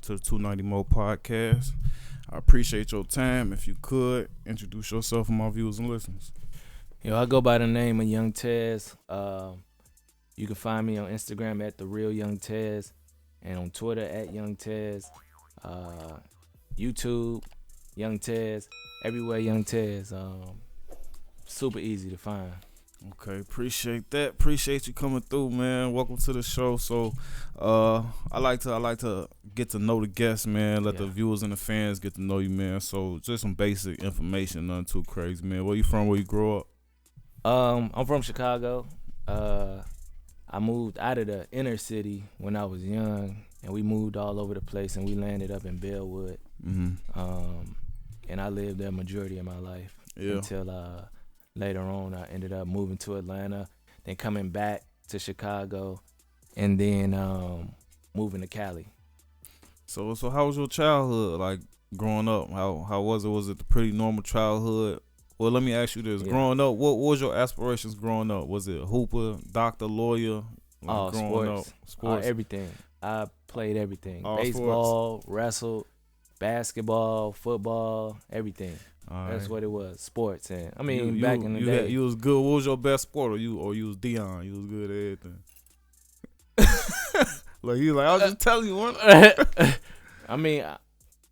to the 290 Mo podcast. I appreciate your time. If you could, introduce yourself and my viewers and listeners. Yo, I go by the name of Young Tez. You can find me on Instagram at The Real Young Tez and on Twitter at Young Tez. YouTube, Young Tez. Everywhere Young Tez. Super easy to find. Okay, appreciate that. Appreciate you coming through, man. Welcome to the show. So, I like to get to know the guests, man. Let the viewers and the fans get to know you, man. So, just some basic information, nothing too crazy, man. Where you from? Where you grew up? I'm from Chicago. I moved out of the inner city when I was young, and we moved all over the place, and we landed up in Bellwood. Mm-hmm. And I lived there majority of my life until later on I ended up moving to Atlanta, then coming back to Chicago, and then moving to Cali. So how was your childhood, like, growing up? How was it? Was it a pretty normal childhood? Well, let me ask you this. Yeah. Growing up, what was your aspirations growing up? Was it hooper, doctor, lawyer? Like sports. Everything. I played everything. Baseball, wrestled, basketball, football, everything. That's what it was. Sports. And I mean, back in the day. You was good. What was your best sport? Or you was Dion? You was good at everything. Like, you like, I was just telling you one. I mean,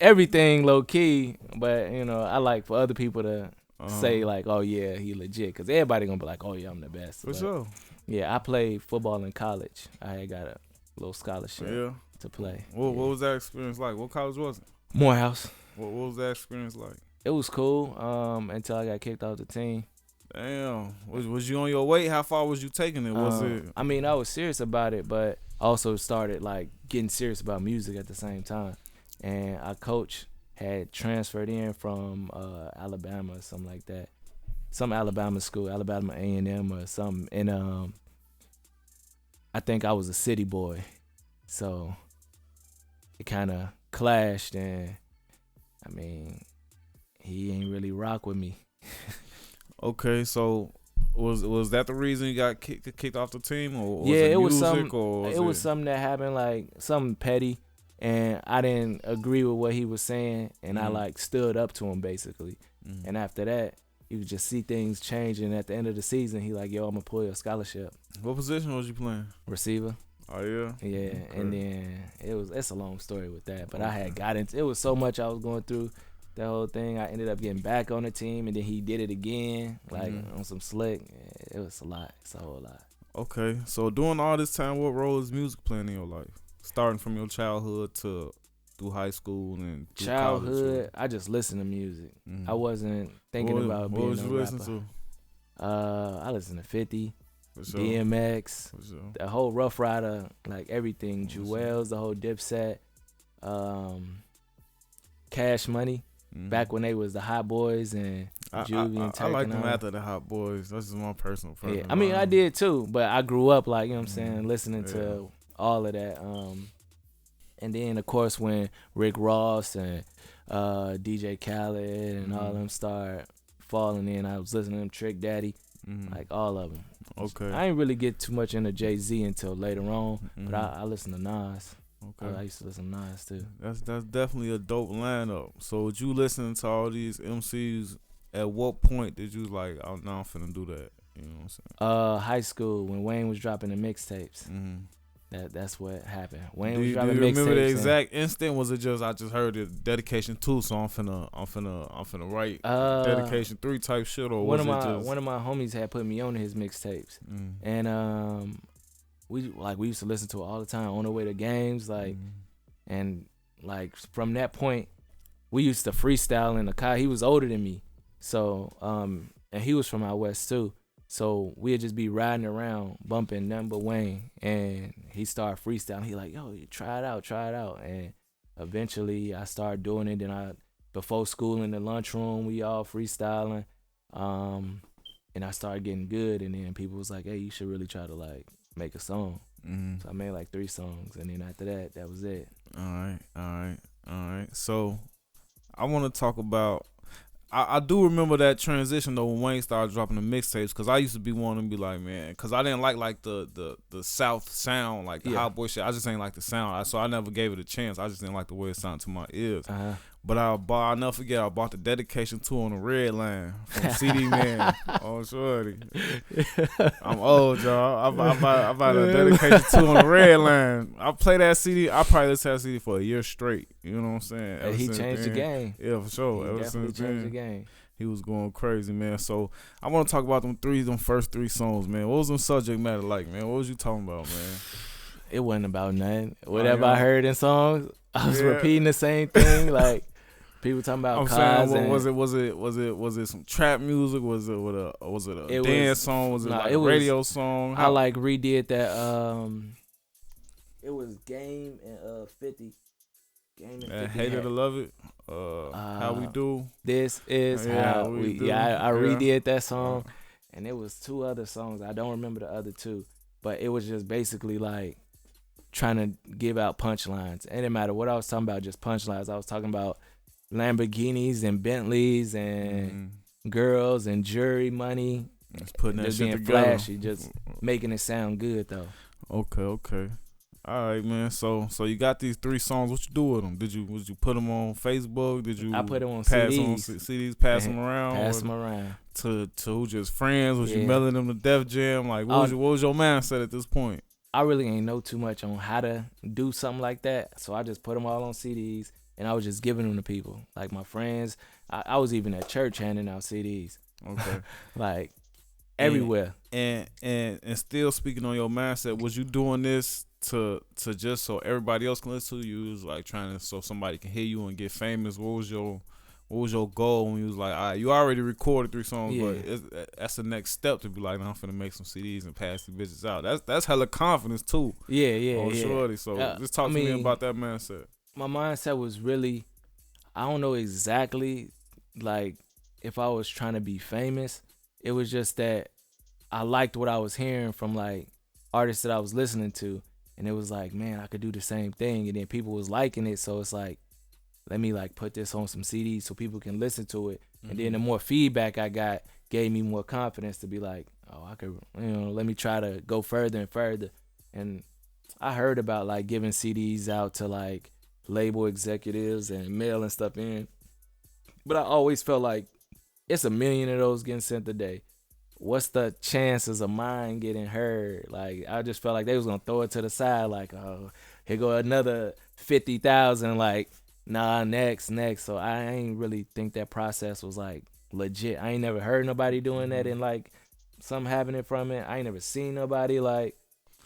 everything low key, but I like for other people to say like, oh yeah, he legit, because everybody gonna be like, oh yeah, I'm the best. For sure. Yeah, I played football in college. I had got a little scholarship to play. What was that experience like? What college was it? Morehouse. What was that experience like? It was cool until I got kicked off the team. Damn. Was you on your way? How far was you taking it? Was it? I mean, I was serious about it, but also started like getting serious about music at the same time. And our coach had transferred in from Alabama or something like that. Some Alabama school, Alabama A&M or something. And I think I was a city boy. So it kind of clashed, and I mean, he ain't really rock with me. Okay, so was that the reason you got kicked off the team, or was it was something that happened, like something petty, and I didn't agree with what he was saying, and I like stood up to him basically. And after that, you could just see things changing. At the end of the season, he like, yo, I'm gonna pull your scholarship. What position was you playing? Receiver. Oh yeah. Yeah, okay. And then it's a long story with that, but I had got into it. Was so much I was going through. That whole thing, I ended up getting back on the team, and then he did it again, like on some slick. It was a lot. It's a whole lot. Okay, so during all this time, what role is music playing in your life? Starting from your childhood to through high school and through college, I just listened to music. I wasn't thinking about being a rapper. What was you listening to? I listened to 50, sure. DMX, sure. The whole Rough Rider, like everything. Jewels, the whole Dipset, Cash Money. Back when they was the Hot Boys and Juvie and Turk. I like them after the Hot Boys. That's just my personal preference. Yeah, I mean, I did too, but I grew up like, you know what I'm saying, listening to all of that. And then, of course, when Rick Ross and DJ Khaled and all them started falling in, I was listening to them, Trick Daddy, like all of them. Okay. I didn't really get too much into Jay-Z until later on, but I listened to Nas. Okay. I used to listen to Nas too. That's definitely a dope lineup. So, would you listening to all these MCs? At what point did you like, oh, now I'm finna do that? You know what I'm saying? High school, when Wayne was dropping the mixtapes. That's what happened. Wayne was dropping mixtapes. Do you remember the exact instant? Was it just I just heard it Dedication 2, so I'm finna write Dedication 3 type shit, or one of my homies had put me on his mixtapes, and we used to listen to it all the time on the way to games, like, and like from that point, we used to freestyle in the car. He was older than me, so and he was from out west too. So we'd just be riding around bumping nothing but Wayne, and he started freestyling. He like, yo, try it out, and eventually I started doing it. Then before school in the lunchroom, we all freestyling, and I started getting good. And then people was like, hey, you should really try to like make a song. So I made like 3 songs, and then after that was it. All right. So I want to talk about. I do remember that transition though when Wayne started dropping the mixtapes, because I used to be wanting to be like, man, because I didn't like the South sound, like the hot boy shit. I just ain't like the sound, so I never gave it a chance. I just didn't like the way it sounded to my ears. But I'll never forget, I bought the dedication 2 on the red line from CD Man. Oh, shorty. I'm old, y'all. I bought a dedication 2 on the red line. I play that CD. I probably listened to that CD for a year straight. You know what I'm saying? Ever he changed the game. Yeah, for sure. He definitely changed the game. He was going crazy, man. So I want to talk about them first 3 songs, man. What was them subject matter like, man? What was you talking about, man? It wasn't about nothing. Whatever I heard in songs, I was repeating the same thing. Like people talking about cars. Was it some trap music? Was it a dance song? Was it like a radio song? I like redid that. It was Game and 50. Game and 50. Hate It or Love It. How We Do. This is how we do. Yeah, I redid that song, and it was 2 other songs. I don't remember the other 2, but it was just basically like trying to give out punchlines. It didn't matter what I was talking about, just punchlines. I was talking about Lamborghinis and Bentleys and girls and jury money. Just putting that shit being together. Flashy, just making it sound good though. Okay. All right, man. So you got these 3 songs. What you do with them? Did you put them on Facebook? Did you? I put them on pass CDs. Them on CDs, pass them around. Pass them around to who, just friends? Was you mailing them to Def Jam? Like what was your mindset at this point? I really ain't know too much on how to do something like that, so I just put them all on CDs and I was just giving them to people, like my friends. I was even at church handing out CDs. Okay, like everywhere. And still speaking on your mindset, was you doing this to just so everybody else can listen to you? You was like trying to so somebody can hear you and get famous. What was your goal when you was like, all right, you already recorded 3 songs, but that's the next step to be like, nah, I'm finna make some CDs and pass these bitches out. That's hella confidence too. Yeah. Shorty. So just talk to me about that mindset. My mindset was really, I don't know exactly like if I was trying to be famous. It was just that I liked what I was hearing from like artists that I was listening to, and it was like, man, I could do the same thing, and then people was liking it, so it's like, let me like put this on some CDs so people can listen to it. And then the more feedback I got gave me more confidence to be like, oh, I could, let me try to go further and further. And I heard about like giving CDs out to like label executives and mailing stuff in, but I always felt like it's 1 million of those getting sent a day. What's the chances of mine getting heard? Like I just felt like they was gonna throw it to the side, like, oh, here go another 50,000. Like, nah, next. So I ain't really think that process was like legit. I ain't never heard nobody doing that and like something happening from it. I ain't never seen nobody like,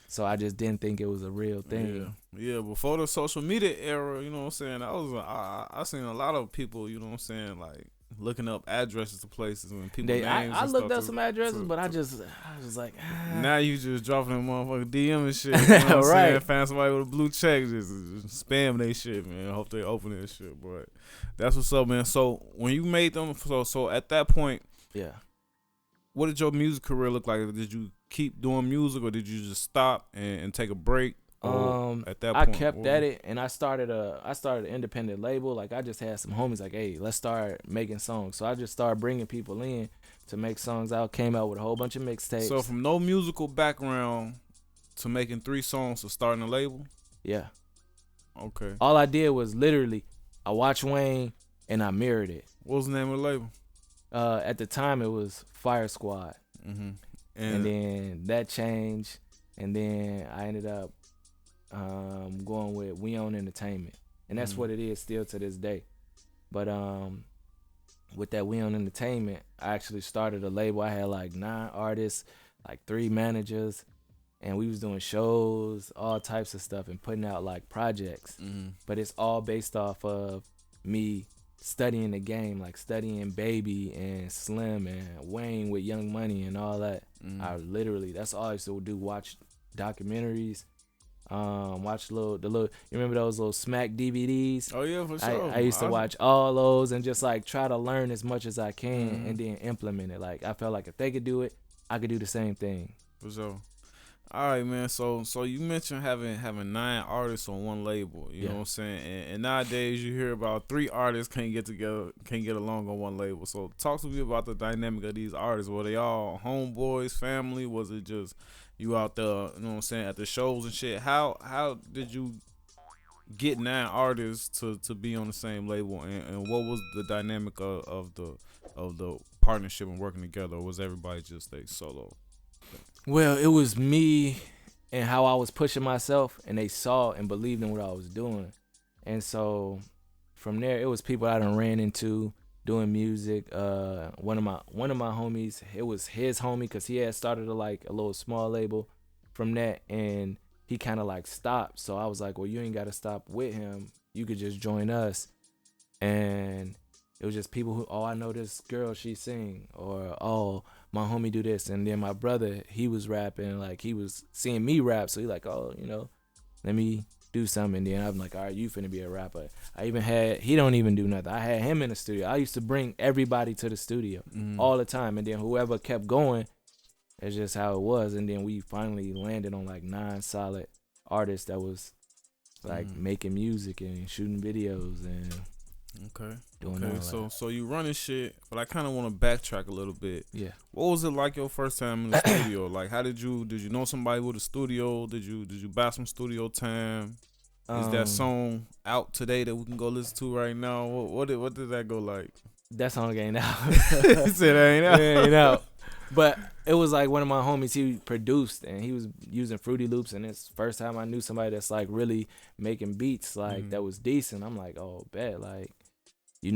so I just didn't think it was a real thing. Yeah, before the social media era, you know what I'm saying, I seen a lot of people, you know what I'm saying, like looking up addresses to places when people names. I looked up some addresses, but I was like, now you just dropping them motherfucking DM and shit. You know what I'm saying? Find somebody with a blue check, just spam they shit, man. Hope they open that shit, but that's what's up, man. So when you made them, so at that point, what did your music career look like? Did you keep doing music, or did you just stop and take a break? At that point, I kept at it, and I started an independent label. Like I just had some homies like, hey, let's start making songs. So I just started bringing people in to make songs. I came out with a whole bunch of mixtapes. So from no musical background to making 3 songs to starting a label? Yeah. Okay. All I did was literally I watched Wayne and I mirrored it. What was the name of the label? At the time it was Fire Squad. Mm-hmm. And then that changed, and then I ended up going with We Own Entertainment, and that's what it is still to this day. But with that We Own Entertainment, I actually started a label. I had like 9 artists, like 3 managers, and we was doing shows, all types of stuff, and putting out like projects. But it's all based off of me studying the game, like studying Baby and Slim and Wayne with Young Money and all that. I literally, that's all I used to do, watch documentaries, watch the little, you remember those little Smack DVDs? Oh yeah, for sure. I used to watch all those and just like try to learn as much as I can and then implement it. Like I felt like if they could do it, I could do the same thing. For sure. All right, man. So you mentioned having 9 artists on one label. You know what I'm saying? And nowadays you hear about 3 artists can't get together, can't get along on one label. So talk to me about the dynamic of these artists. Were they all homeboys, family? Was it just you out there? You know what I'm saying, at the shows and shit? How did you get 9 artists to be on the same label? And what was the dynamic of the partnership and working together? Or was everybody just a solo? Well, it was me and how I was pushing myself, and they saw and believed in what I was doing. And so from there, it was people I done ran into doing music. One of my homies, it was his homie because he had started a little small label from that, and he kind of like stopped. So I was like, well, you ain't got to stop with him. You could just join us. And it was just people who, oh, I know this girl, she sing, or oh, my homie do this. And then my brother, he was rapping, like he was seeing me rap, so he like, oh, let me do something. And then I'm like, all right, you finna be a rapper. I even had, he don't even do nothing, I had him in the studio. I used to bring everybody to the studio all the time, and then whoever kept going, it's just how it was. And then we finally landed on like 9 solid artists that was like making music and shooting videos and doing all that. So you running shit, but I kind of want to backtrack a little bit. Yeah. What was it like your first time in the studio? Like, how did you know somebody with a studio? Did you buy some studio time? Is that song out today that we can go listen to right now? What did that go like? That song ain't out. He said it ain't out. It ain't out. But it was like one of my homies, he produced and he was using Fruity Loops, and it's first time I knew somebody that's like really making beats like that was decent. I'm like, oh, bet, like,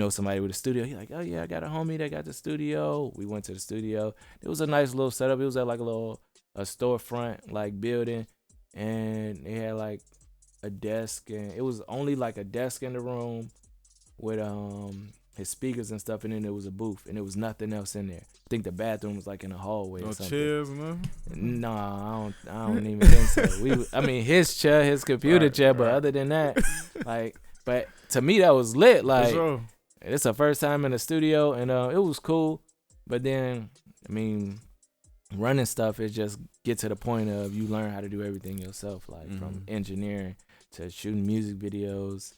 somebody with a studio. He like, oh yeah, I got a homie that got the studio. We went to the studio. It was a nice little setup. It was at like a storefront like building, and they had like a desk, and it was only like a desk in the room with his speakers and stuff, and then there was a booth, and there was nothing else in there. I think the bathroom was like in the hallway or something. No chairs, nothing? No, I don't even think so. His chair, his computer chair, but other than that, like, but to me that was lit. Like, sure. It's the first time in the studio, and it was cool. But then, running stuff, it just get to the point of you learn how to do everything yourself, like from engineering to shooting music videos.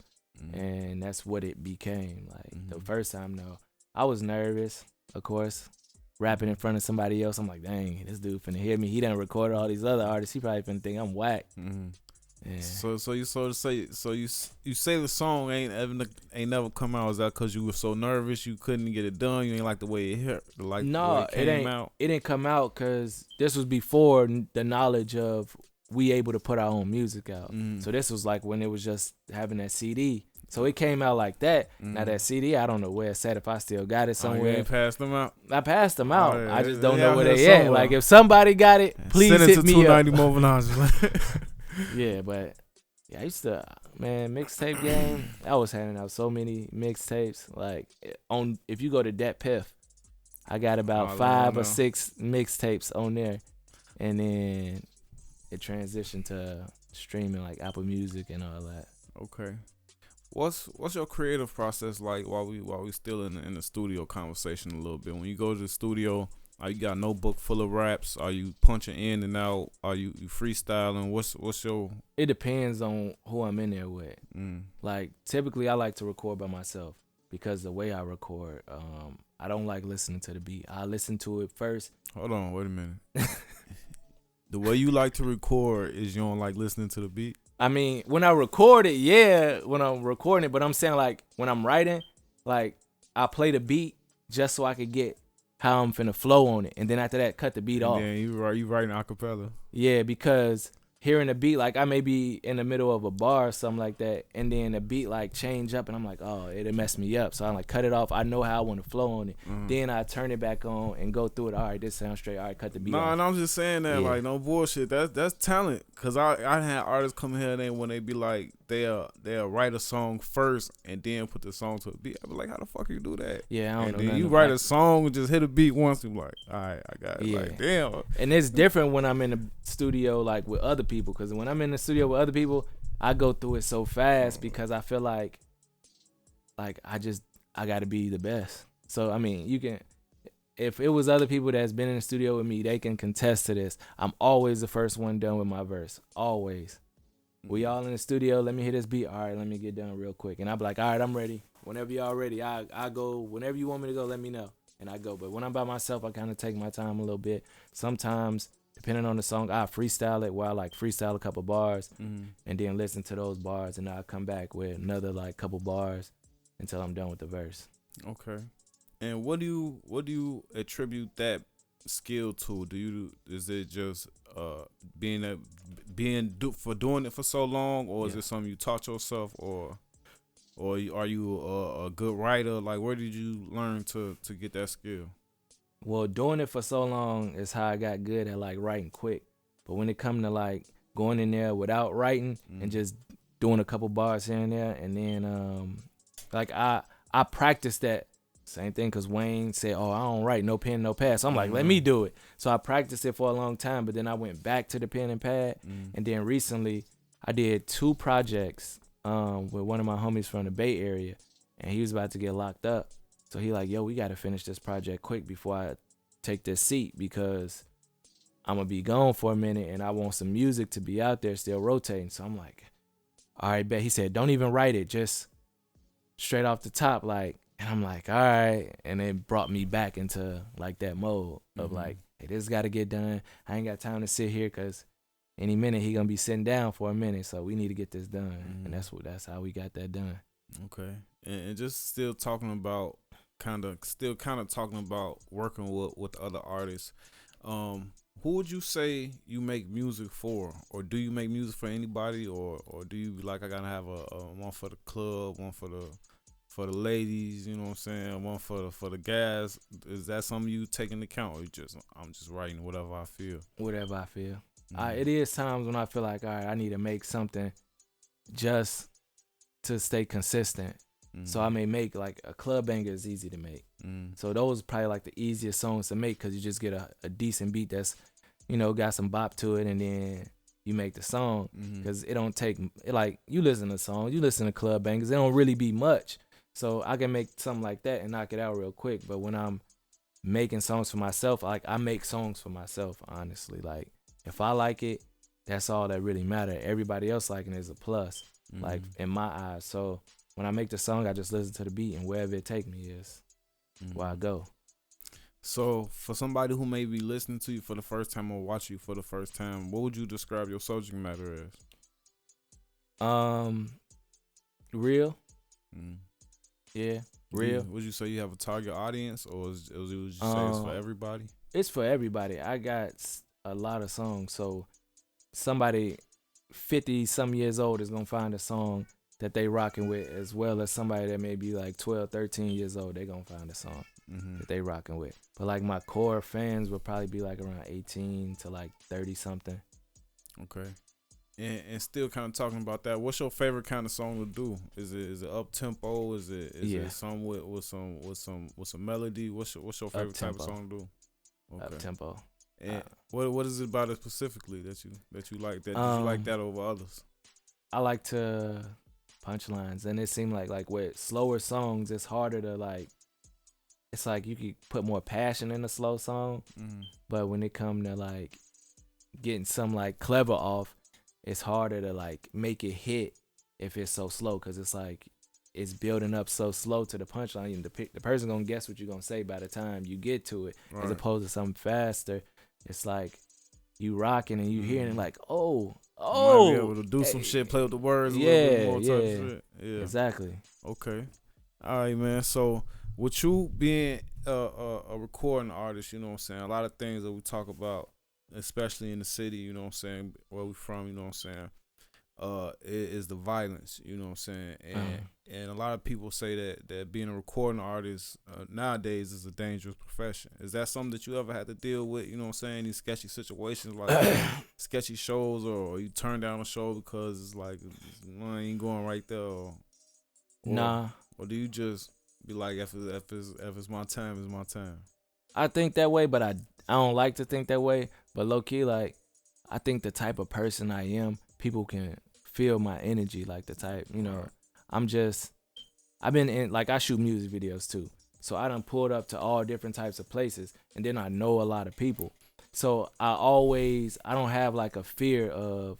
And that's what it became. Like the first time though, I was nervous, of course, rapping in front of somebody else. I'm like, dang, this dude finna hear me. He done recorded all these other artists. He probably finna think I'm whack. Yeah. So you say the song ain't never come out. Is that because you were so nervous you couldn't get it done? You ain't like the way it hit, like no, it came out. It didn't come out because this was before the knowledge of we able to put our own music out. So this was like when it was just having that CD. So it came out like that. Now that CD, I don't know where it's at, if I still got it somewhere. You ain't passed them out? I passed them out. Yeah, I just don't know where they at. Like, if somebody got it, please hit me up. Send it to 290 Moe. Yeah, but yeah, I used to, mixtape game, I was handing out so many mixtapes. Like, if you go to Dat Piff, I got about 5 or 6 mixtapes on there. And then it transitioned to streaming, like Apple Music and all that. Okay. What's your creative process like while we still in the studio conversation a little bit? When you go to the studio, are you got a notebook full of raps? Are you punching in and out? Are you freestyling? What's your? It depends on who I'm in there with. Like, typically I like to record by myself because the way I record, I don't like listening to the beat. I listen to it first. Hold on, wait a minute. The way you like to record is you don't like listening to the beat? When I record it, yeah, when I'm recording it, but I'm saying, like, when I'm writing, like, I play the beat just so I could get how I'm finna flow on it, and then after that, cut the beat off. Yeah, you writing acapella. Yeah, because hearing the beat, like, I may be in the middle of a bar or something like that, and then the beat, like, change up, and I'm like, oh, it'll mess me up. So I like cut it off. I know how I want to flow on it. Then I turn it back on and go through it. All right, this sounds straight. All right, cut the beat off. And I'm just saying that, like, no bullshit. That's talent. Cause I had artists come here and when they be like, they'll write a song first and then put the song to a beat. I be like, how the fuck you do that? Yeah, I don't know. And then you write a song and just hit a beat once. You be like, all right, I got it. Yeah. Like, damn. And it's different when I'm in the studio, like, with other people. Because when I'm in the studio with other people, I go through it so fast because I feel like I got to be the best. So, you can, if it was other people that's been in the studio with me, they can contest to this. I'm always the first one done with my verse. Always. We all in the studio. Let me hit this beat. All right, let me get done real quick. And I'm like, all right, I'm ready. Whenever y'all ready, I go. Whenever you want me to go, let me know. And I go. But when I'm by myself, I kind of take my time a little bit. Sometimes, depending on the song, I freestyle it where I like freestyle a couple bars and then listen to those bars. And I'll come back with another like couple bars until I'm done with the verse. Okay. And what do you attribute that skill to? Is it just doing it for so long, or is it something you taught yourself, or are you a good writer? Like, where did you learn to get that skill? Well, doing it for so long is how I got good at like writing quick. But when it come to like going in there without writing and just doing a couple bars here and there, and then like I practiced that same thing because Wayne said, "Oh, I don't write, no pen, no pad." So I'm like, let me do it. So I practiced it for a long time, but then I went back to the pen and pad, and then recently I did 2 projects with one of my homies from the Bay Area, and he was about to get locked up. So he like, yo, we got to finish this project quick before I take this seat because I'm going to be gone for a minute and I want some music to be out there still rotating. So I'm like, all right, bet. He said, don't even write it, just straight off the top. Like, and I'm like, all right. And it brought me back into like that mode of like, hey, this got to get done. I ain't got time to sit here because any minute he going to be sitting down for a minute. So we need to get this done. And that's how we got that done. Okay. And just still talking about talking about working with other artists. Who would you say you make music for, or do you make music for anybody, or do you like I gotta have a one for the club, one for the ladies, you know what I'm saying, one for the guys? Is that something you take into account, or I'm just writing whatever I feel? Whatever I feel. It is times when I feel like, all right, I need to make something just to stay consistent. So I may make like a club banger is easy to make. So those are probably like the easiest songs to make because you just get a decent beat that's, you know, got some bop to it, and then you make the song because it don't take, like, you listen to songs, you listen to club bangers, it don't really be much. So I can make something like that and knock it out real quick. But when I'm making songs for myself, like, I make songs for myself, honestly. Like, if I like it, that's all that really matter. Everybody else liking it is a plus, like, in my eyes. So when I make the song, I just listen to the beat, and wherever it take me is where I go. So for somebody who may be listening to you for the first time or watch you for the first time, what would you describe your subject matter as? Real. Yeah, real. Would you say you have a target audience, or would you say it's for everybody? It's for everybody. I got a lot of songs, so somebody 50-some years old is going to find a song that they rocking with, as well as somebody that may be like 12, 13 years old, they going to find a song that they rocking with. But like my core fans will probably be like around 18 to like 30-something. Okay. And still kind of talking about that, what's your favorite kind of song to do? Is it up tempo? Is it some with some melody? What's your favorite up-tempo. type of song to do? Okay. Up tempo. And what is it about it specifically that you like that? You like that over others? I like to punchlines, and it seemed like with slower songs, it's harder to like. It's like you could put more passion in a slow song, but when it come to like getting some like clever off, it's harder to like make it hit if it's so slow, because it's like it's building up so slow to the punchline. The person gonna guess what you're gonna say by the time you get to it, as opposed to something faster. It's like you rocking and you hearing it like, oh, you might be able to do some shit, play with the words a little bit more type of shit. Yeah, exactly. Okay, all right, man. So with you being a recording artist, you know what I'm saying, a lot of things that we talk about, especially in the city, you know what I'm saying, where we from, you know what I'm saying, is the violence, you know what I'm saying, and a lot of people say that being a recording artist nowadays is a dangerous profession. Is that something that you ever had to deal with, you know what I'm saying, these sketchy situations, like sketchy shows, or you turn down a show because it's like, I ain't going right there, or nah, or do you just be like, if it's my time, it's my time? I think that way, but I don't like to think that way. But low key, like, I think the type of person I am, people can feel my energy, like the type, you know. I've been in, like, I shoot music videos too. So I done pulled up to all different types of places, and then I know a lot of people. So I don't have like a fear of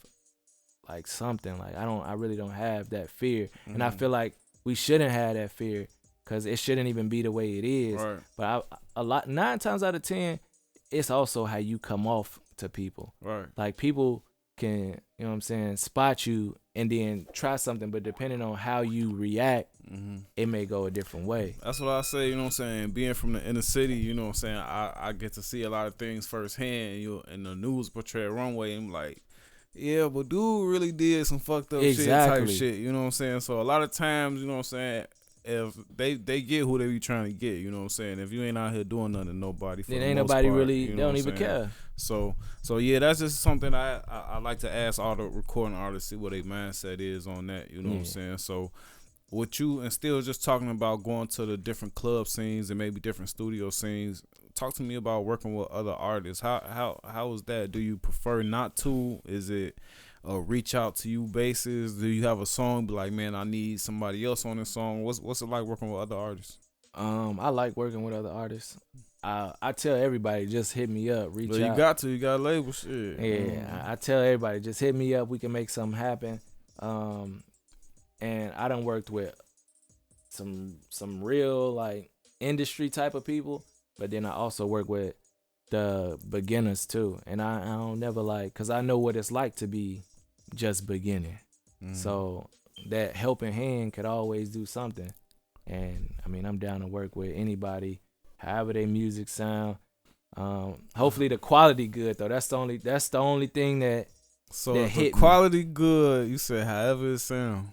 like something. Like I really don't have that fear. And I feel like we shouldn't have that fear because it shouldn't even be the way it is. Right. But 9 times out of 10, it's also how you come off to people. Right. Like people can, you know what I'm saying, spot you and then try something, but depending on how you react, it may go a different way. That's what I say, you know what I'm saying? Being from the inner city, you know what I'm saying? I get to see a lot of things firsthand, and the news portray a wrong way. I'm like, yeah, but dude really did some fucked up shit type shit, you know what I'm saying? So a lot of times, you know what I'm saying, if they get who they be trying to get, you know what I'm saying? If you ain't out here doing nothing to nobody, for then the ain't most nobody part, really, you know they don't what even I'm saying? care. So yeah, that's just something I like to ask all the recording artists, see what their mindset is on that, you know what I'm saying? So with you, and still just talking about going to the different club scenes and maybe different studio scenes, talk to me about working with other artists. How is that? Do you prefer not to? Is it a reach out to you basis? Do you have a song be like, man, I need somebody else on this song? What's it like working with other artists? I like working with other artists. I tell everybody, just hit me up, reach out. You got to label shit. Yeah, I tell everybody, just hit me up. We can make something happen. And I done worked with some real like industry type of people, but then I also work with the beginners too. And I don't never like, cause I know what it's like to be just beginning. So that helping hand could always do something. And I mean, I'm down to work with anybody, however their music sound. Hopefully the quality good though. That's the only thing that. So that if the quality good, you said however it sound.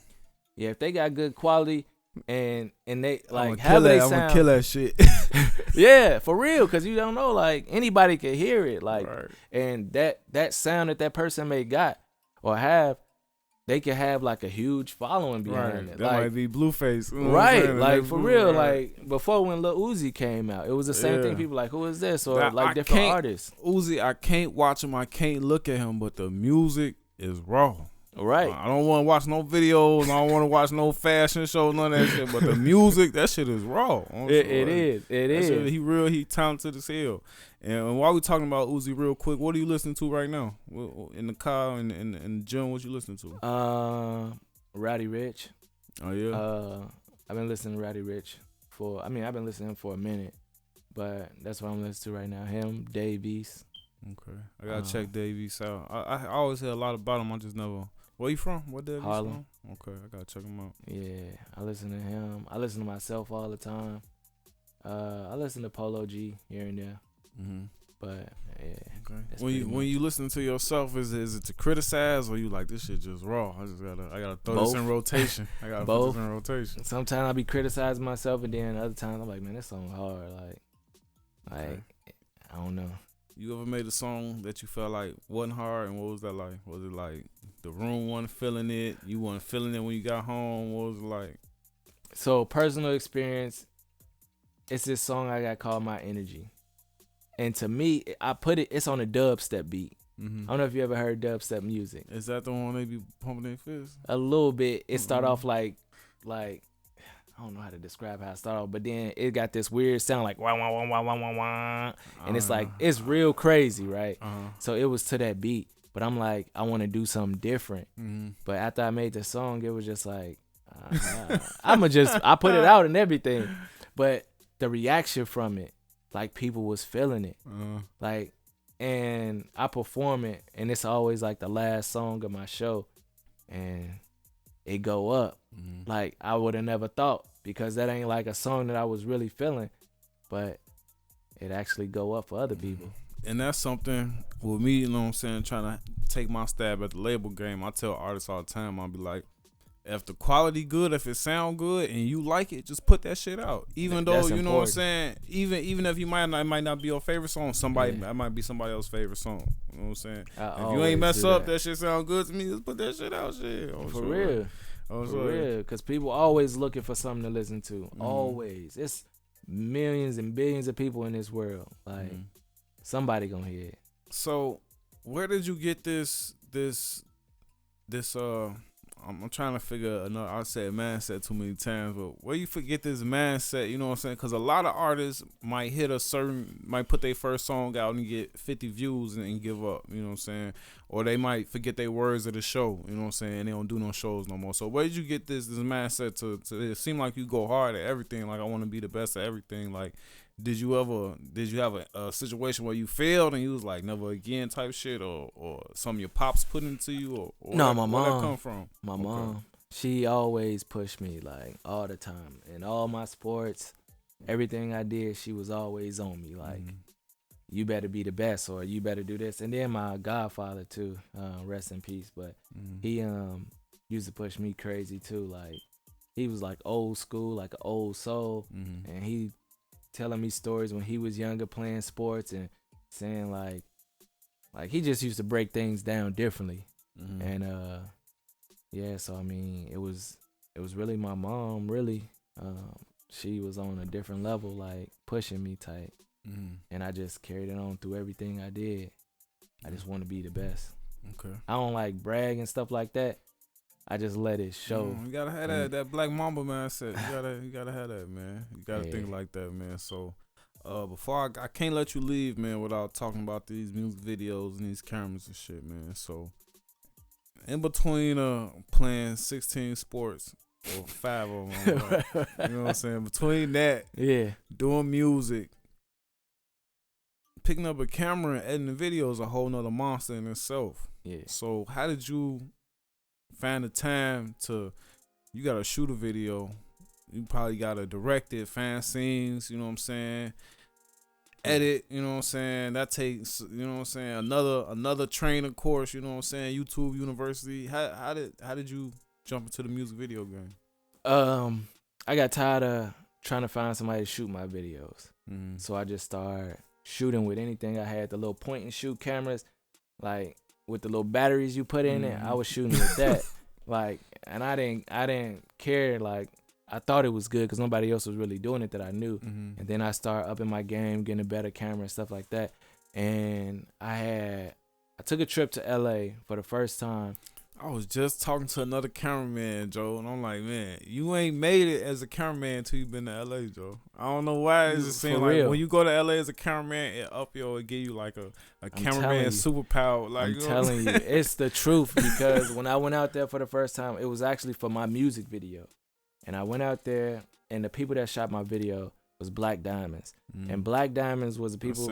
Yeah, if they got good quality and they like I'm gonna kill that shit. Yeah, for real, cause you don't know, like anybody can hear it, like, and that sound that person may got or have, they can have like a huge following behind it. That like, might be Blueface, you know right? Like for real, like before when Lil Uzi came out, it was the same thing. People like, who is this? Or now, like different artists. Uzi, I can't watch him. I can't look at him, but the music is raw. Right. I don't want to watch no videos. I don't want to watch no fashion show, none of that shit. But the music, that shit is raw. It is. Shit, he real. He talented as hell. And while we talking about Uzi real quick, what are you listening to right now? In the car, in the gym, what you listening to? Roddy Ricch. Oh, yeah? I've been listening to Roddy Ricch I've been listening to him for a minute. But that's what I'm listening to right now. Him, Dave East. Okay. I got to check Dave East out. I always hear a lot about him. I just never... Where you from? What Dave East Harlem. from? Okay, I got to check him out. Yeah, I listen to him. I listen to myself all the time. I listen to Polo G here and there. But yeah. Okay. When you listen to yourself, is it to criticize or you like this shit just raw? I gotta throw this in rotation. I gotta put this in rotation. Sometimes I be criticizing myself, and then other times I'm like, man, this song hard. Like I don't know. You ever made a song that you felt like wasn't hard, and what was that like? Was it like the room wasn't feeling it? You wasn't feeling it when you got home? What was it like? So personal experience, it's this song I got called My Energy. And to me, it's on a dubstep beat. I don't know if you ever heard dubstep music. Is that the one they be pumping their fists? A little bit. It start off like I don't know how to describe how it started off, but then it got this weird sound like wah wah wah wah wah wah wah, and it's like it's real crazy, right? So it was to that beat, but I'm like, I want to do something different. But after I made the song, it was just like I put it out and everything, but the reaction from it, like people was feeling it, like, and I perform it, and it's always like the last song of my show, and it go up. Like I would have never thought, because that ain't like a song that I was really feeling, but it actually go up for other people. And that's something with me, you know what I'm saying, trying to take my stab at the label game. I tell artists all the time, I'll be like, if the quality good, if it sound good and you like it, just put that shit out. Even though, you know what I'm saying, even if it might not be your favorite song, that might be somebody else's favorite song. You know what I'm saying? If you ain't mess up, that shit sound good to me, just put that shit out, shit. For real. For real, because people always looking for something to listen to. Always. It's millions and billions of people in this world. Like, somebody gonna hear it. So, where did you get this I'm trying to figure another. I said mindset too many times, but where you forget this mindset, you know what I'm saying? Because a lot of artists might might put their first song out and get 50 views and give up, you know what I'm saying? Or they might forget their words of the show, you know what I'm saying? And they don't do no shows no more. So where did you get this mindset to it seem like you go hard at everything? Like, I want to be the best at everything. Like, did you have a situation where you failed and you was like never again type shit, or some of your pops put into you, or No, my where that mom. come from? My Okay. mom, she always pushed me like all the time in all my sports, everything I did. She was always on me like, you better be the best, or you better do this. And then my godfather too, rest in peace. But he used to push me crazy too. Like, he was like old school, like an old soul, and he telling me stories when he was younger playing sports and saying like he just used to break things down differently. And yeah, so I mean, it was really my mom, really. She was on a different level, like pushing me tight. And I just carried it on through everything I did. I just want to be the best. Okay. I don't like brag and stuff like that. I just let it show. You gotta have that black mamba mindset. You gotta have that, man. You gotta think like that, man. So before I can't let you leave, man, without talking about these music videos and these cameras and shit, man. So in between playing 16 sports or 5 of them, you know what I'm saying? Between that, doing music, picking up a camera and editing videos, a whole nother monster in itself. Yeah. So how did you find the time you gotta shoot a video, you probably gotta direct it, find scenes, you know what I'm saying, edit, you know what I'm saying, that takes, you know what I'm saying, another training course, you know what I'm saying, YouTube University. How did you jump into the music video game? I got tired of trying to find somebody to shoot my videos. So I just started shooting with anything I had, the little point and shoot cameras, like with the little batteries you put in it. I was shooting with that. Like, and I didn't care. Like, I thought it was good because nobody else was really doing it that I knew. And then I started upping my game, getting a better camera and stuff like that. And I took a trip to LA for the first time. I was just talking to another cameraman, Joe, and I'm like, man, you ain't made it as a cameraman until you been to LA, Joe. I don't know why it's just saying like when you go to LA as a cameraman, it give you like a cameraman superpower. Like, I'm telling you, it's the truth, because when I went out there for the first time, it was actually for my music video. And I went out there, and the people that shot my video was Black Diamonds. And Black Diamonds was the people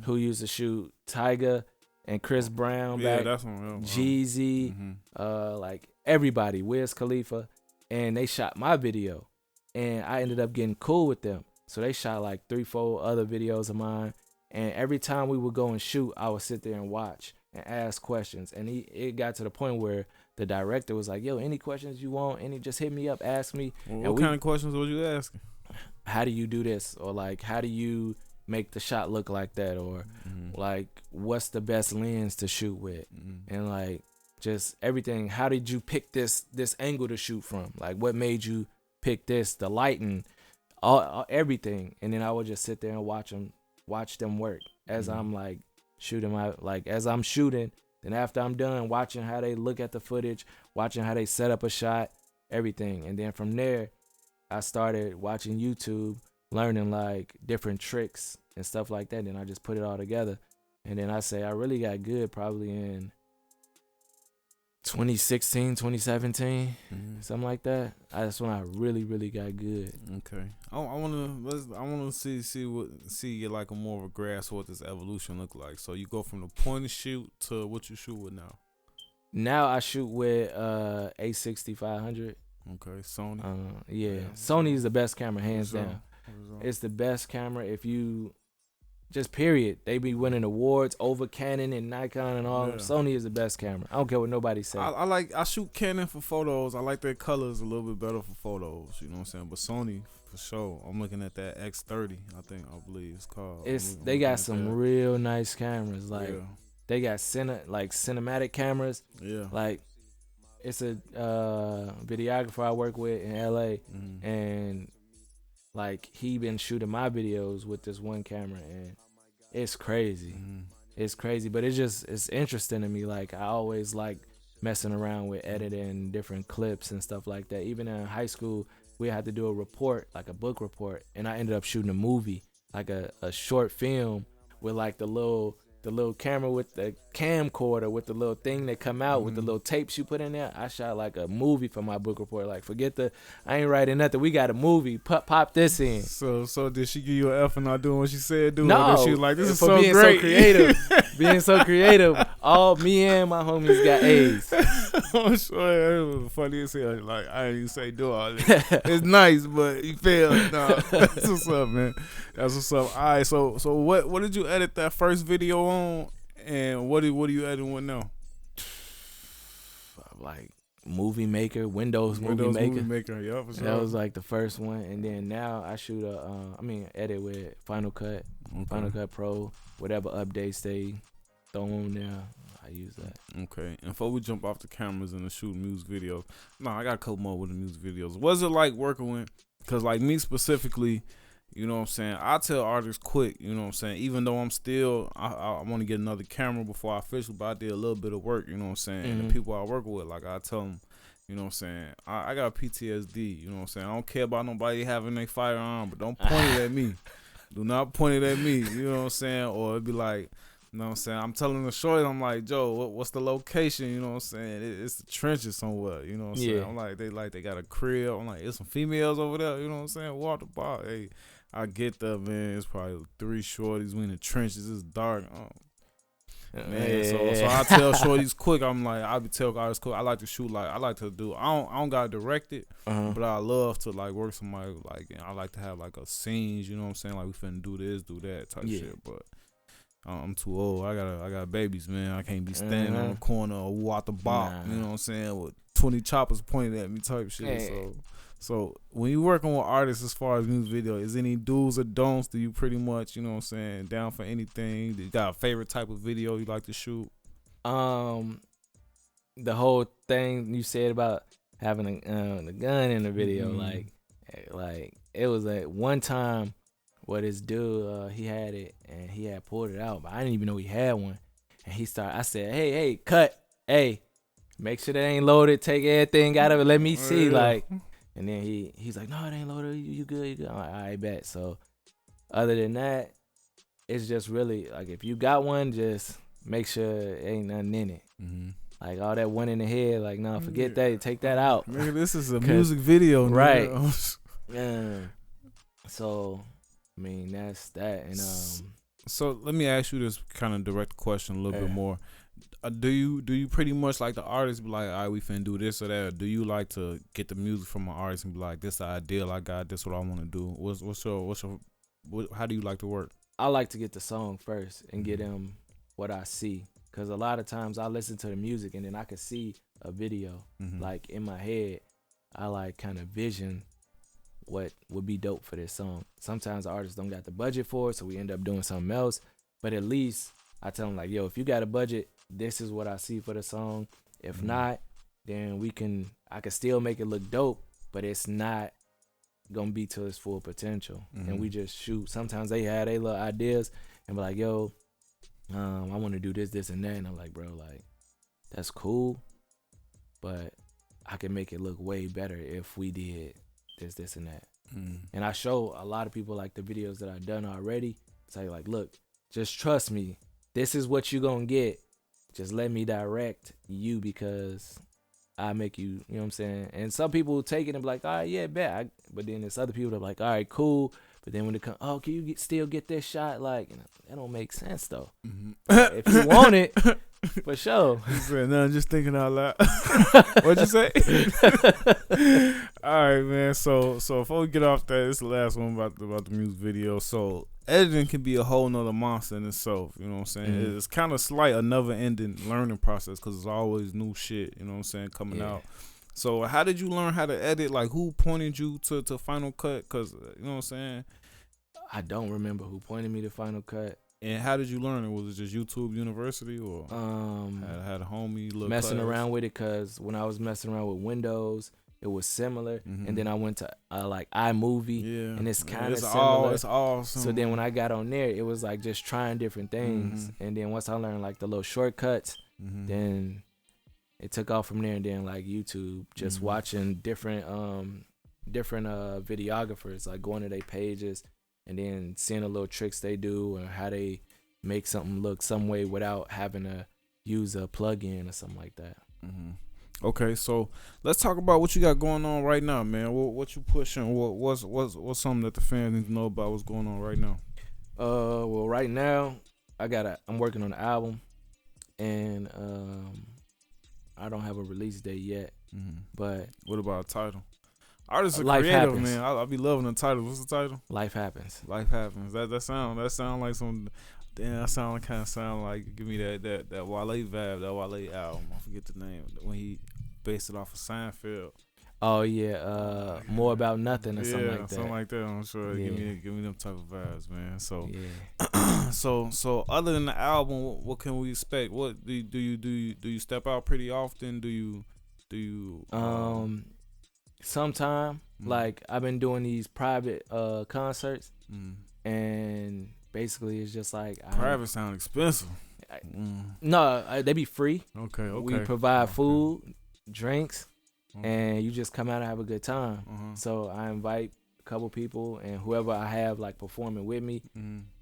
who used to shoot Tyga and Chris Brown back, that's one, Jeezy, like everybody, Wiz Khalifa, and they shot my video, and I ended up getting cool with them. So they shot like 3-4 other videos of mine, and every time we would go and shoot, I would sit there and watch and ask questions. And it got to the point where the director was like, "Yo, any questions you want? Just hit me up, ask me." Well, what kind of questions was you asking? How do you do this, or like how do you make the shot look like that, or like what's the best lens to shoot with, and like just everything. How did you pick this angle to shoot from? Like, what made you pick this, the lighting, all everything. And then I would just sit there and watch them work as I'm like shooting as I'm shooting. Then after I'm done, watching how they look at the footage, watching how they set up a shot, everything. And then from there, I started watching YouTube, learning like different tricks and stuff like that. Then I just put it all together. And then I say I really got good probably in 2016, 2017, something like that. That's when I really, really got good. Okay, I wanna see like a more of a grasp of what this evolution look like. So you go from the point and shoot to what you shoot with now. Now I shoot with A6500. Okay, Sony. Yeah, Sony is the best camera, hands down. It's the best camera. If you just period, they be winning awards over Canon and Nikon and all. Sony is the best camera. I don't care what nobody says. I shoot Canon for photos. I like their colors a little bit better for photos. You know what I'm saying? But Sony for sure. I'm looking at that X30. I believe it's called. They got some real nice cameras. Like they got cinematic cameras. Yeah. Like it's a videographer I work with in LA, and like he been shooting my videos with this one camera, and it's crazy. It's crazy, but it's interesting to me. Like I always like messing around with editing different clips and stuff like that. Even in high school, we had to do a report, like a book report, and I ended up shooting a movie, like a short film with like the little camera with the camcorder with the little thing that come out with the little tapes you put in there. I shot like a movie for my book report. Like, I ain't writing nothing. We got a movie. Pop this in. So did she give you an F for not doing what she said do? No. Or did she was like, this is for so being great. so creative. Being so creative. All me and my homies got A's. I'm sure it was funny as hell. Like, I didn't even say do all this. It's nice, but you failed. Nah, that's what's up, man. That's what's up. All right, so what did you edit that first video on, and what are you editing with now? Like Movie Maker, Windows Movie Maker. Yeah, for sure. That was like the first one, and then now I shoot edit with Final Cut, Final Cut Pro, whatever updates they throw on there. I use that. Okay. And before we jump off the cameras and shoot music videos, I got a couple more with the music videos. What's it like working with? Because like me specifically, you know what I'm saying, I tell artists quick, you know what I'm saying, even though I'm still, I want to get another camera before I officially, but I did a little bit of work, you know what I'm saying, and the people I work with, like I tell them, you know what I'm saying, I got PTSD, you know what I'm saying, I don't care about nobody having their firearm, but don't point it at me. Do not point it at me, you know what I'm saying, or it'd be like, you know what I'm saying, I'm telling the shorty, I'm like, Joe, what's the location, you know what I'm saying, it's the trenches somewhere, you know what I'm saying, I'm like, they got a crib, I'm like, there's some females over there, you know what I'm saying, walk the bar, hey, I get that, man, it's probably 3 shorties, we in the trenches, it's dark, man, so I tell shorties quick, I'm like, I be tell guys quick, I like to shoot, like, I like to do, I don't gotta direct it, but I love to, like, work somebody, like, and I like to have, like, a scenes, you know what I'm saying, like, we finna do this, do that type shit, but I'm too old. I got babies, man. I can't be standing on the corner or walk the block. You know what I'm saying? With 20 choppers pointed at me, type shit. So when you working with artists, as far as music video, is any do's or don'ts? Do you pretty much, you know what I'm saying, down for anything? Do you got a favorite type of video you like to shoot? The whole thing you said about having the gun in the video, like it was like one time. What this dude, he had it and he had pulled it out, but I didn't even know he had one. And I said, hey, cut, hey, make sure that ain't loaded, take everything out of it, let me see, like. And then he's like, no, it ain't loaded, you good. I'm like, all right, bet. So other than that, it's just really like if you got one, just make sure it ain't nothing in it. Like all that one in the head, like no, forget that, take that out. Nigga, this is a music video, right? Yeah. So. I mean, that's that. And so let me ask you this kind of direct question a little bit more. Do you pretty much like the artist be like, all right, we finna do this or that? Or do you like to get the music from an artist and be like, this the ideal I got, this what I want to do? How do you like to work? I like to get the song first and get them what I see, because a lot of times I listen to the music and then I can see a video like in my head. I like kind of vision what would be dope for this song. Sometimes the artists don't got the budget for it, so we end up doing something else. But at least I tell them like, yo, if you got a budget, this is what I see for the song. If not, then I can still make it look dope, but it's not gonna be to its full potential. And we just shoot. Sometimes they have their little ideas and be like, yo, I want to do this, and that. And I'm like, bro, like, that's cool, but I can make it look way better if we did this and that. And I show a lot of people like the videos that I've done already. Say like, look, just trust me. This is what you gonna get. Just let me direct you because I make you, you know what I'm saying? And some people take it and be like, all right, yeah, bet. But then there's other people that are like, all right, cool. But then when it comes, oh, can you still get this shot? Like, that don't make sense though. If you want it, for sure. No, I'm just thinking out loud. What'd you say? All right, man. So before we get off that, this is the last one about the music video. So editing can be a whole nother monster in itself. You know what I'm saying? It's kind of like a never-ending learning process because there's always new shit. You know what I'm saying, coming out. So how did you learn how to edit? Like, who pointed you to Final Cut? Because you know what I'm saying. I don't remember who pointed me to Final Cut. And how did you learn it? Was it just YouTube University or had a homie messing around with it? Because when I was messing around with Windows, it was similar. And then I went to like iMovie, and it's kind of similar. It's awesome. So then when I got on there, it was like just trying different things. And then once I learned like the little shortcuts, then it took off from there. And then like YouTube, just watching different videographers, like going to their pages and then seeing the little tricks they do or how they make something look some way without having to use a plug-in or something like that. Okay, so let's talk about what you got going on right now, man. What you pushing? What's something that the fans need to know about what's going on right now? Well, right now I'm working on an album, and I don't have a release date yet. But what about a title? Artists are Life creative, Happens. man. I be loving the title. What's the title? Life Happens. Life Happens. That sound like some. Damn, that sound like give me that Wale vibe, that Wale album. I forget the name when he based it off of Seinfeld. Oh yeah, More About Nothing or something like that. Something like that. I'm sure. Yeah. Give me them type of vibes, man. So yeah. so other than the album, what can we expect? What do you step out pretty often? Do you sometime like I've been doing these private concerts, and basically it's just like private sound expensive. No, they be free. Okay. We provide food, drinks, and you just come out and have a good time. So I invite a couple people, and whoever I have like performing with me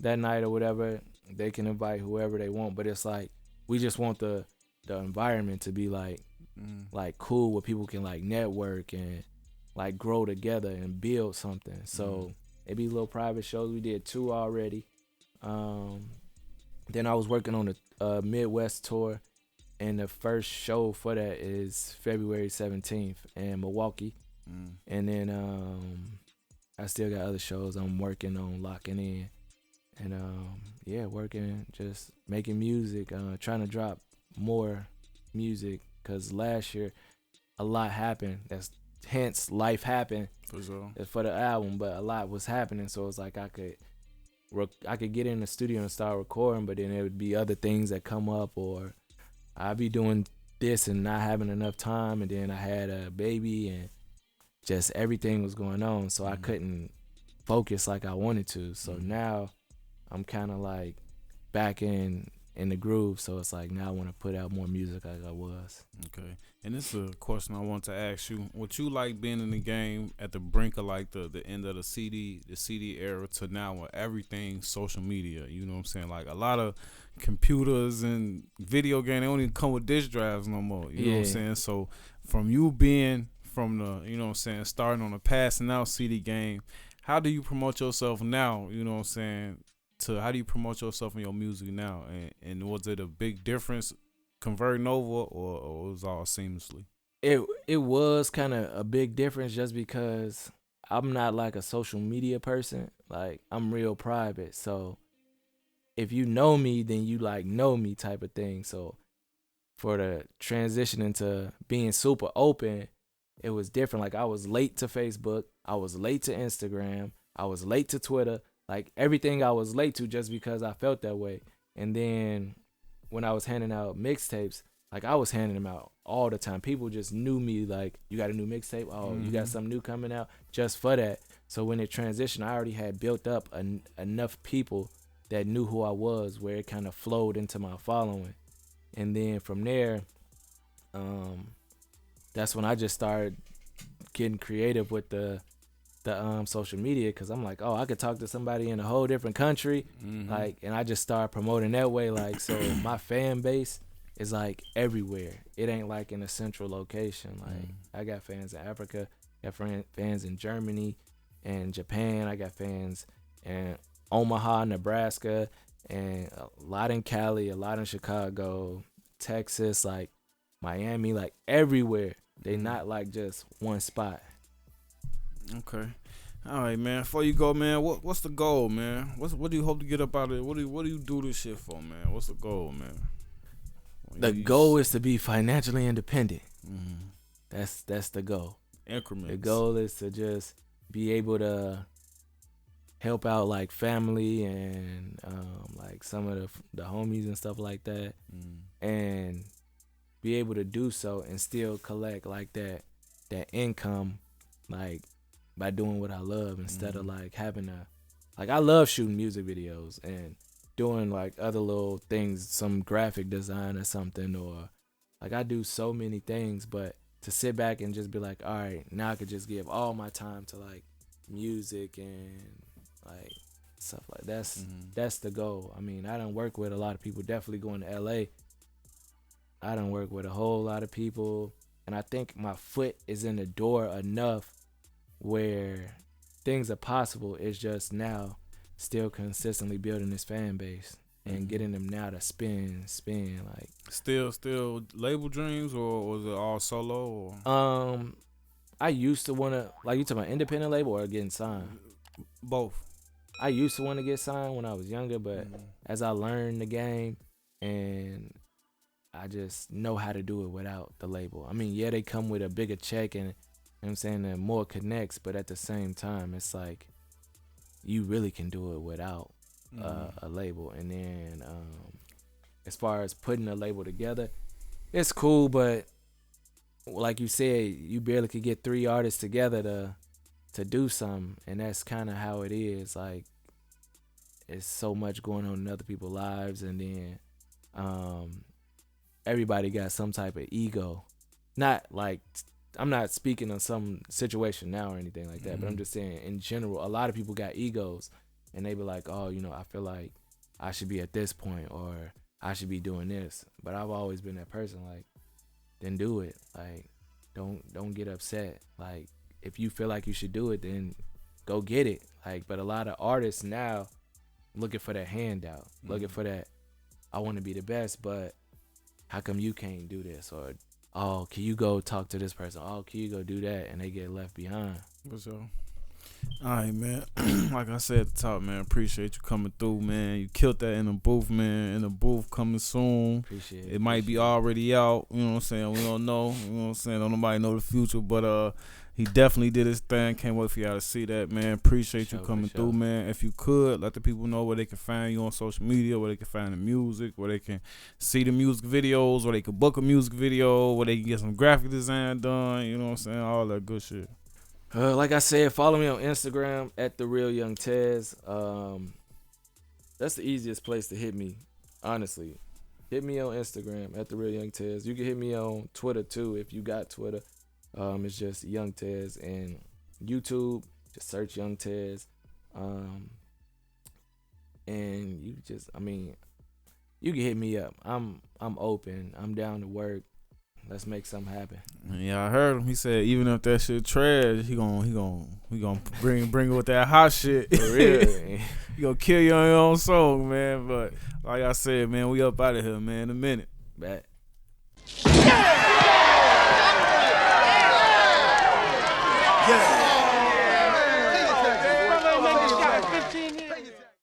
that night or whatever, they can invite whoever they want. But it's like we just want the environment to be like cool, where people can like network and like grow together and build something. So it be little private shows. We did 2 already. Then I was working on a Midwest tour, and the first show for that is February 17th in Milwaukee. And then I still got other shows I'm working on locking in. And working, just making music, trying to drop more music, because last year a lot happened. That's hence Life Happened for sure. For the album, but a lot was happening, so it's like I could get in the studio and start recording, but then there would be other things that come up, or I'd be doing this and not having enough time, and then I had a baby and just everything was going on, so I couldn't focus like I wanted to. So now I'm kind of like back in the groove, so it's like now I want to put out more music like I was. Okay. And this is a question I want to ask you. Would you like being in the game at the brink of like the end of the CD era to now where everything's social media? You know what I'm saying? Like a lot of computers and video games, they don't even come with disk drives no more. You know what I'm saying? So from you being from the, you know what I'm saying, starting on the passing out CD game, how do you promote yourself now? You know what I'm saying? How do you promote yourself in your music now? And was it a big difference converting over, or it was all seamlessly? It was kind of a big difference, just because I'm not like a social media person. Like I'm real private. So if you know me, then you like know me type of thing. So for the transition into being super open, it was different. Like I was late to Facebook. I was late to Instagram. I was late to Twitter. Like everything I was late to just because I felt that way. And then when I was handing out mixtapes, like I was handing them out all the time. People just knew me, like, you got a new mixtape? Oh, you got something new coming out? Just for that. So when it transitioned, I already had built up enough people that knew who I was, where it kind of flowed into my following. And then from there, that's when I just started getting creative with the social media, because I'm like, oh, I could talk to somebody in a whole different country, like, and I just started promoting that way. Like, so my fan base is like everywhere. It ain't like in a central location. Like I got fans in Africa, got fans in Germany and Japan. I got fans in Omaha, Nebraska, and a lot in Cali, a lot in Chicago, Texas, like Miami, like everywhere. They not like just one spot. Okay. All right, man. Before you go, man, what's the goal, man? What do you hope to get up out of it? What do you do this shit for, man? What's the goal, man? The goal is to be financially independent. That's the goal. Increments. The goal is to just be able to help out like family and like some of the homies and stuff like that, and be able to do so and still collect like that income, like by doing what I love, instead of like having like I love shooting music videos and doing like other little things, some graphic design or something, or Like, I do so many things, but to sit back and just be like, all right, now I could just give all my time to, like, music and, like, stuff like that's the goal. I mean, I done work with a lot of people, definitely going to LA. I done work with a whole lot of people, and I think my foot is in the door enough where things are possible. It's just now still consistently building this fan base and getting them now to spin like. Still label dreams, or was it all solo? Or? I used to wanna, like, you talking about independent label or getting signed? Both. I used to want to get signed when I was younger, but as I learned the game and I just know how to do it without the label. I mean, yeah, they come with a bigger check and, you know what I'm saying, and more connects, but at the same time, it's like you really can do it without a label. And then as far as putting a label together, it's cool, but like you said, you barely could get 3 artists together to do something, and that's kind of how it is. Like, it's so much going on in other people's lives, and then everybody got some type of ego. Not like, I'm not speaking on some situation now or anything like that, but I'm just saying in general, a lot of people got egos, and they be like, oh, you know, I feel like I should be at this point, or I should be doing this. But I've always been that person, like, then do it. Like, don't get upset. Like, if you feel like you should do it, then go get it. Like, but a lot of artists now looking for that handout, looking for that, I want to be the best, but how come you can't do this? Or, oh, can you go talk to this person? Oh, can you go do that? And they get left behind. For sure. All right, man. Like I said at the top, man, appreciate you coming through, man. You killed that in the booth, man. In the booth coming soon. Appreciate it. It might be already out. You know what I'm saying? We don't know. You know what I'm saying? Don't nobody know the future, but he definitely did his thing. Can't wait for y'all to see that, man. Appreciate you coming through, man. If you could, let the people know where they can find you on social media, where they can find the music, where they can see the music videos, where they can book a music video, where they can get some graphic design done. You know what I'm saying? All that good shit. Like I said, follow me on Instagram at @TheRealYoungTez. That's the easiest place to hit me, honestly. Hit me on Instagram at @TheRealYoungTez. You can hit me on Twitter too if you got Twitter. It's just Young Tez, and YouTube, just search Young Tez. And you just, I mean, you can hit me up. I'm open. I'm down to work. Let's make something happen. Yeah, I heard him. He said even if that shit trash, he gonna bring it with that hot shit. For real. He gonna kill you on your own song, man. But like I said, man, we up out of here, man, in a minute. Bet. Yeah.